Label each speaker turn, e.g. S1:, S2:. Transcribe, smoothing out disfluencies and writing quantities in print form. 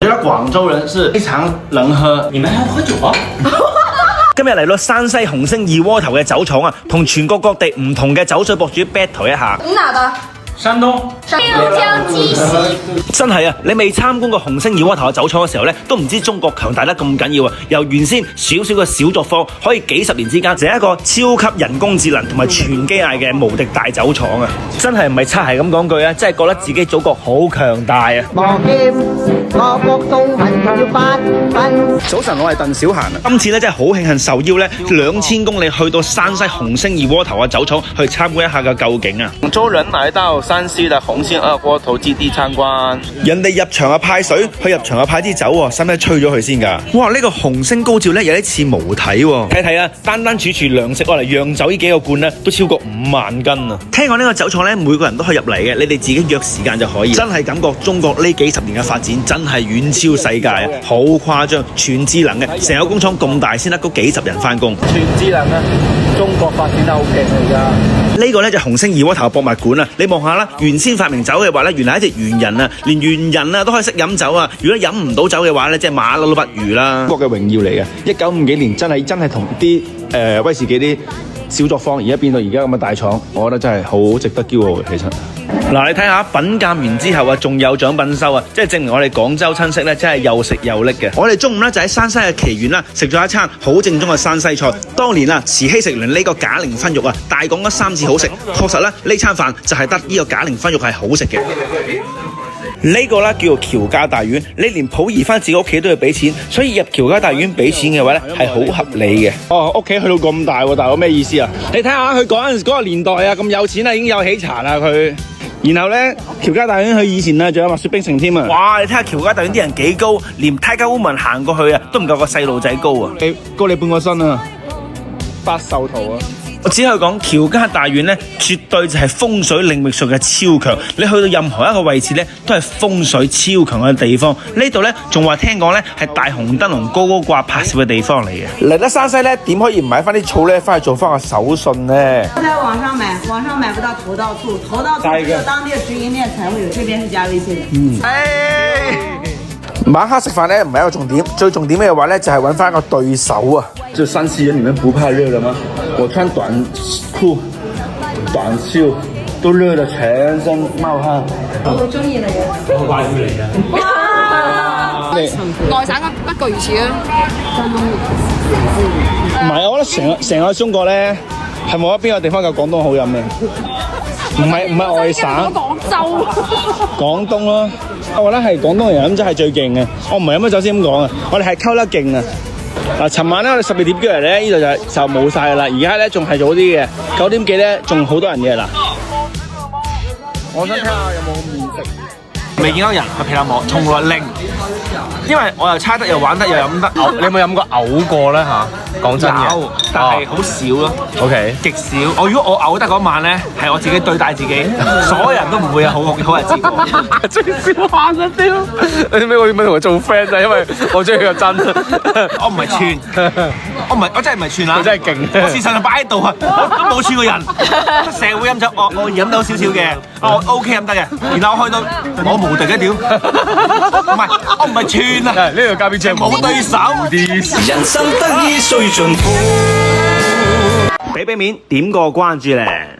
S1: 我覺得廣州人是非常能喝，你們還要喝酒啊？今日嚟到山西紅星二鍋頭嘅酒廠啊，同全國各地唔同嘅酒水博主 battle 一下。
S2: 你哪的？
S1: 山東。
S2: 浙江雞西。
S1: 真係啊！你未參觀過紅星二鍋頭嘅酒廠嘅時候咧，都唔知中國強大得咁緊要啊！由原先少少嘅小作坊，可以幾十年之間成一個超級人工智能同埋全機械嘅無敵大酒廠啊！真係唔係擦鞋咁講句啊，真係覺得自己祖國好強大啊！早晨，我係鄧小閒啊！今次咧真係好慶幸受邀咧2000公里去到山西紅星二鍋頭嘅酒廠去參觀一下嘅究竟啊！
S3: 廣州人來到山西的紅星二鍋頭基地參觀，
S1: 人哋入場啊派水，去入場啊派啲酒喎，使唔使吹咗佢先㗎？哇！呢個紅星高照咧有啲似模體喎，睇睇啊，單儲存糧食嚟釀酒呢幾個罐咧都超過5萬斤啊！聽講呢個酒廠咧每個人都可以入嚟嘅，你哋自己約時間就可以。真係感覺中國呢幾十年嘅發展真係遠超世界啊！好誇張，全智能嘅，成個工廠咁大先得嗰幾十人返工。
S3: 全智能啊！中國發展得好勁嚟㗎。
S1: 呢個咧就紅星二鍋頭博物館啊！你望下啦，原先發明酒嘅話咧，原來係一隻猿人啊，連猿人啊都可以識飲酒啊！如果飲唔到酒嘅話咧，即係馬騮都不如啦。中國嘅榮耀嚟嘅，1950幾年真係同啲威士忌啲小作坊，而家變到而家咁嘅大廠，我覺得真係好值得驕傲嘅。其實嗱，你睇下品鑑完之後啊，仲有獎品收啊，即係證明我哋廣州親戚咧真係又食又叻嘅。我哋中午咧就喺山西嘅奇緣啦，食咗一餐好正宗嘅山西菜。當年啊，慈禧食完呢個假陵分肉啊，大講咗3次好食，確實咧呢餐飯就係得呢個假陵分肉係好食嘅。呢個咧叫做喬家大院，你連抱兒翻自己屋企都要俾錢，所以入喬家大院俾錢嘅話咧係好合理嘅。哦，屋企去到咁大喎，大佬咩意思啊？你睇下佢嗰個年代啊，咁有錢啊，已經有喜茶啦佢。然後咧，喬家大院佢以前啊，仲有滑雪冰城添啊！哇，你睇下喬家大院啲人幾高，連 Tiger Woman 行過去啊，都唔夠個細路仔高啊！高你半個身啊！百壽圖啊！我只可以講喬家大院咧，絕對就係風水領域術嘅超強。你去到任何一個位置咧，都係風水超強嘅地方。呢度咧仲話聽講咧係大紅燈籠高高掛拍攝嘅地方嚟嘅。嚟得山西咧，點可以唔買翻啲草咧，翻去做翻個手信咧？
S4: 在網上買，網上買不到投到處，投到處只有當地直營店才會有，這邊是加微信的。
S1: 晚黑食飯咧唔係一個重點，最重點嘅話咧就係揾翻個對手啊！
S3: 就山西人，你們不怕熱的嗎？我穿短褲、短袖都熱得全身冒汗。
S4: 我中意你啊！
S1: 我怪佢嚟嘅。
S4: 哇！
S2: 內省嘅不過如此啦。
S1: 唔係，我覺得成個中國咧係冇一邊個地方夠廣東好飲嘅。唔係外省。
S2: 廣州。
S1: 廣東咯，我覺得係廣東人飲酒係最勁嘅。我唔係飲咗酒先咁講啊，我哋係溝得勁啊！嗱，尋晚咧我哋12點幾嚟咧，呢度就冇晒啦。而家咧仲係早啲嘅，9點幾咧仲好多人嘅嗱。我想睇下有冇麵食。未見到人去皮蛋膜，從來零。因為我又猜得又玩得又飲得。你有冇飲過嘔過咧嚇？講真嘅，有，但係好少咯。OK，極少。如果我嘔得嗰晚咧，係我自己對待自己，所有人都唔會有好日子過。最少玩得啲。你知唔知我點解同佢做 friend 就係因為我中意佢真。我唔係串，我真係唔係串啦。佢真係勁。我事實上擺喺度啊，我都冇串過人。社會飲酒，我飲到少少嘅，我 OK 飲得嘅。然後我去到我無敵嘅屌，唔係我唔係串啊。呢個嘉賓真係冇對手。人生得意須盡歡。俾面點個關注咧。